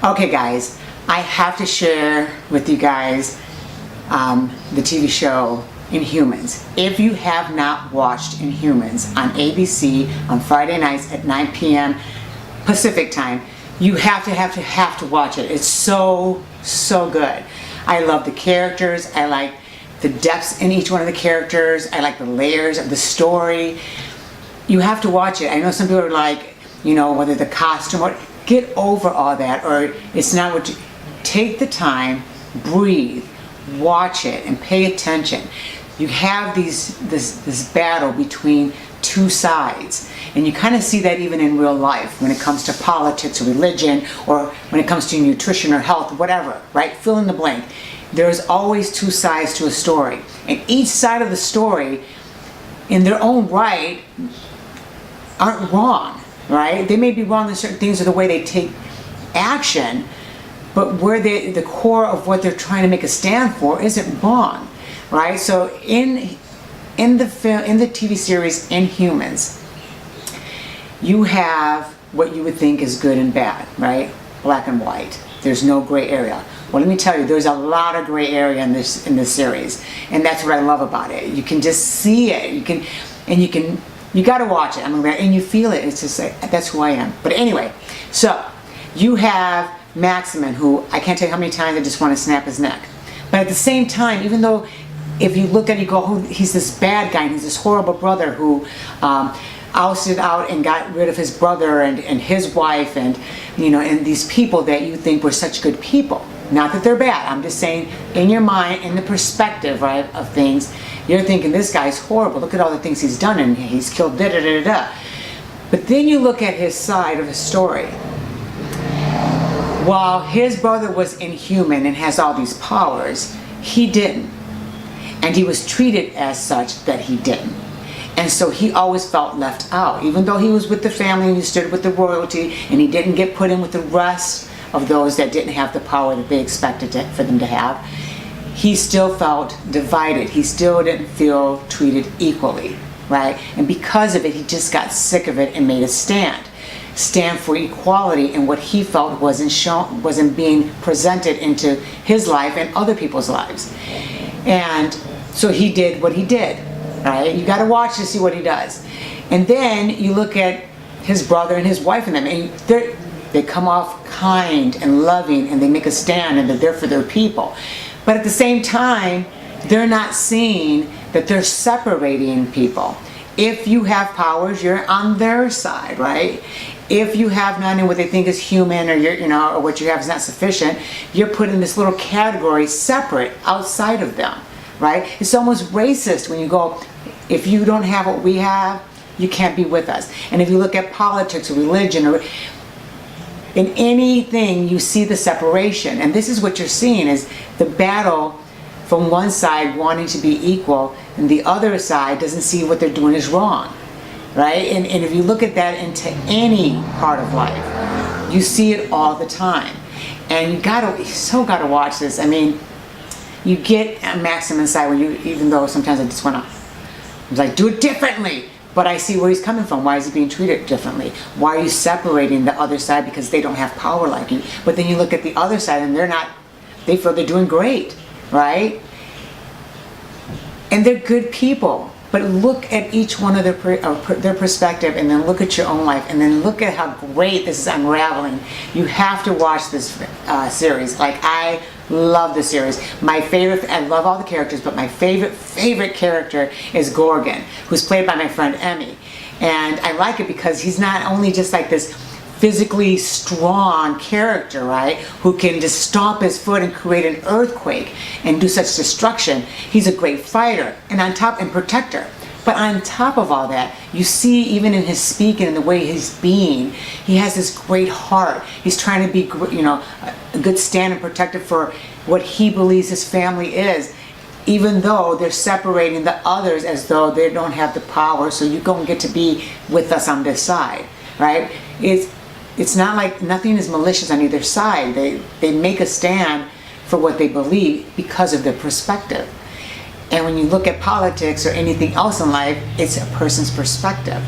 Okay guys, I have to share with you guys the TV show InHumans. If you have not watched InHumans on ABC on Friday nights at 9 p.m. Pacific time, you have to watch it. It's so good. I love the characters. I like the depths in each one of the characters. I like the layers of the story. You have to watch it. I know some people are like, you know, whether the costume or get over all that, or it's not what you take the time, breathe, watch it, and pay attention. You have this battle between two sides, and you kind of see that even in real life when it comes to politics or religion, or when it comes to nutrition or health, whatever, right? Fill in the blank. There's always two sides to a story, and each side of the story in their own right aren't wrong, right? They may be wrong in certain things or the way they take action, but where the core of what they're trying to make a stand for isn't wrong, right? So in the TV series InHumans, you have what you would think is good and bad, right? Black and white. There's no gray area. Well, let me tell you, there's a lot of gray area in this series, and that's what I love about it. You can just see it. You got to watch it. And you feel it. It's just like, that's who I am. But anyway, so you have Maximin, who I can't tell you how many times I just want to snap his neck. But at the same time, even though if you look at it, you go, oh, he's this bad guy, and he's this horrible brother who ousted out and got rid of his brother and his wife, and you know, and these people that you think were such good people. Not that they're bad. I'm just saying, in your mind, in the perspective, right, of things, you're thinking this guy's horrible. Look at all the things he's done, and he's killed da da da da. But then you look at his side of the story. While his brother was inhuman and has all these powers, he didn't. And he was treated as such that he didn't. And so he always felt left out. Even though he was with the family and he stood with the royalty and he didn't get put in with the rest of those that didn't have the power that they expected for them to have, he still felt divided. He still didn't feel treated equally, right? And because of it, he just got sick of it and made a stand for equality, and what he felt wasn't being presented into his life and other people's lives. And so he did what he did, right? You got to watch to see what he does. And then you look at his brother and his wife and them, and they come off kind and loving, and they make a stand, and they're there for their people. But at the same time, they're not seeing that they're separating people. If you have powers, you're on their side, right? If you have none and what they think is human, or or what you have is not sufficient, you're put in this little category separate outside of them, right? It's almost racist when you go, if you don't have what we have, you can't be with us. And if you look at politics or religion or in anything, you see the separation. And this is what you're seeing, is the battle from one side wanting to be equal, and the other side doesn't see what they're doing is wrong, right? And if you look at that into any part of life, you see it all the time. And you so gotta watch this. I mean, you get a Maximin side where even though sometimes I just wanna, I was like, do it differently. But I see where he's coming from. Why is he being treated differently? Why are you separating the other side? Because they don't have power like you. But then you look at the other side and they feel they're doing great, right? And they're good people. But look at each one of their perspective, and then look at your own life, and then look at how great this is unraveling. You have to watch this series. Like, I love the series. My favorite, I love all the characters, but my favorite character is Gorgon, who's played by my friend Emmy. And I like it because he's not only just like this physically strong character, right, who can just stomp his foot and create an earthquake and do such destruction. He's a great fighter and protector. But on top of all that, you see even in his speaking and the way he's being, he has this great heart. He's trying to be, a good stand and protector for what he believes his family is, even though they're separating the others as though they don't have the power, so you don't get to be with us on this side, right? It's not like nothing is malicious on either side. They make a stand for what they believe because of their perspective. And when you look at politics or anything else in life, it's a person's perspective.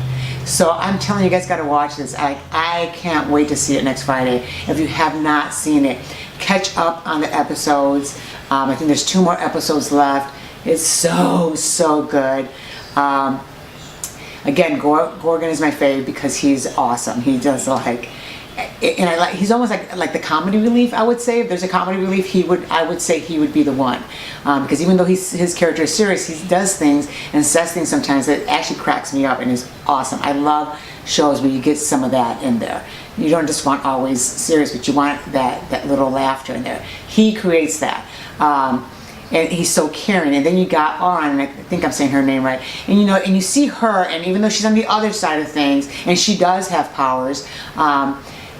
So I'm telling you guys got to watch this. I can't wait to see it next Friday. If you have not seen it, catch up on the episodes. I think there's 2 more episodes left. It's so good. Again, Gorgon is my fave because he's awesome. He does and he's almost like the comedy relief. I would say if there's a comedy relief, I would say he would be the one, because even though his character is serious, he does things and says things sometimes that actually cracks me up and is awesome. I love shows where you get some of that in there. You don't just want always serious, but you want that little laughter in there. He creates that. And he's so caring. And then you got Auron, and I think I'm saying her name right. And and you see her, and even though she's on the other side of things, and she does have powers,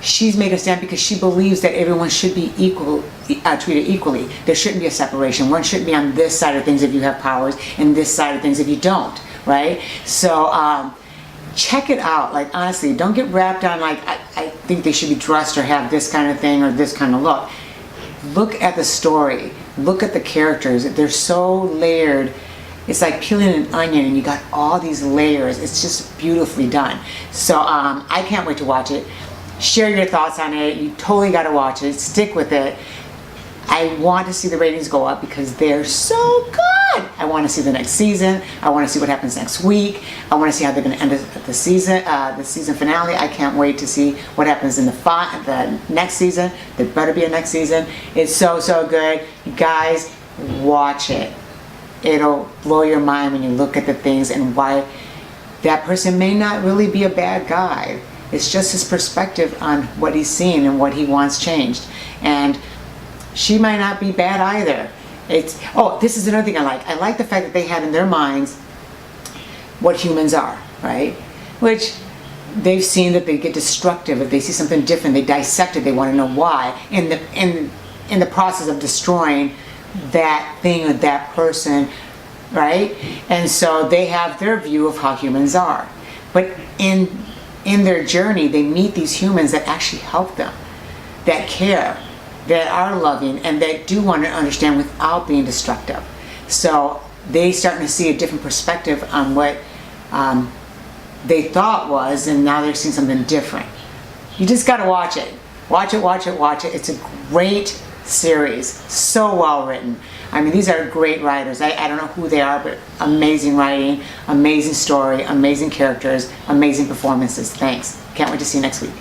she's made a stand because she believes that everyone should be treated equally. There shouldn't be a separation. One shouldn't be on this side of things if you have powers, and this side of things if you don't, right? So check it out. Like, honestly, don't get wrapped on I think they should be dressed or have this kind of thing or this kind of look. Look at the story. Look at the characters. They're so layered. It's like peeling an onion and you got all these layers. It's just beautifully done. So I can't wait to watch it. Share your thoughts on it. You totally got to watch it. Stick with it. I want to see the ratings go up because they're so good. I want to see the next season. I want to see what happens next week. I want to see how they're going to end the season finale. I can't wait to see what happens in the next season. There better be a next season. It's so good. You guys, watch it. It'll blow your mind when you look at the things and why that person may not really be a bad guy. It's just his perspective on what he's seen and what he wants changed. And she might not be bad either. This is another thing I like. I like the fact that they had in their minds what humans are, right? Which they've seen that they get destructive. If they see something different, they dissect it. They want to know why. In the process of destroying that thing or that person, right? And so they have their view of how humans are. But in their journey, they meet these humans that actually help them, that care, that are loving, and that do want to understand without being destructive. So they starting to see a different perspective on what they thought was, and now they're seeing something different. You just got to watch it. Watch it. It's a great series. So well written. I mean, these are great writers. I don't know who they are, but amazing writing, amazing story, amazing characters, amazing performances. Thanks. Can't wait to see you next week.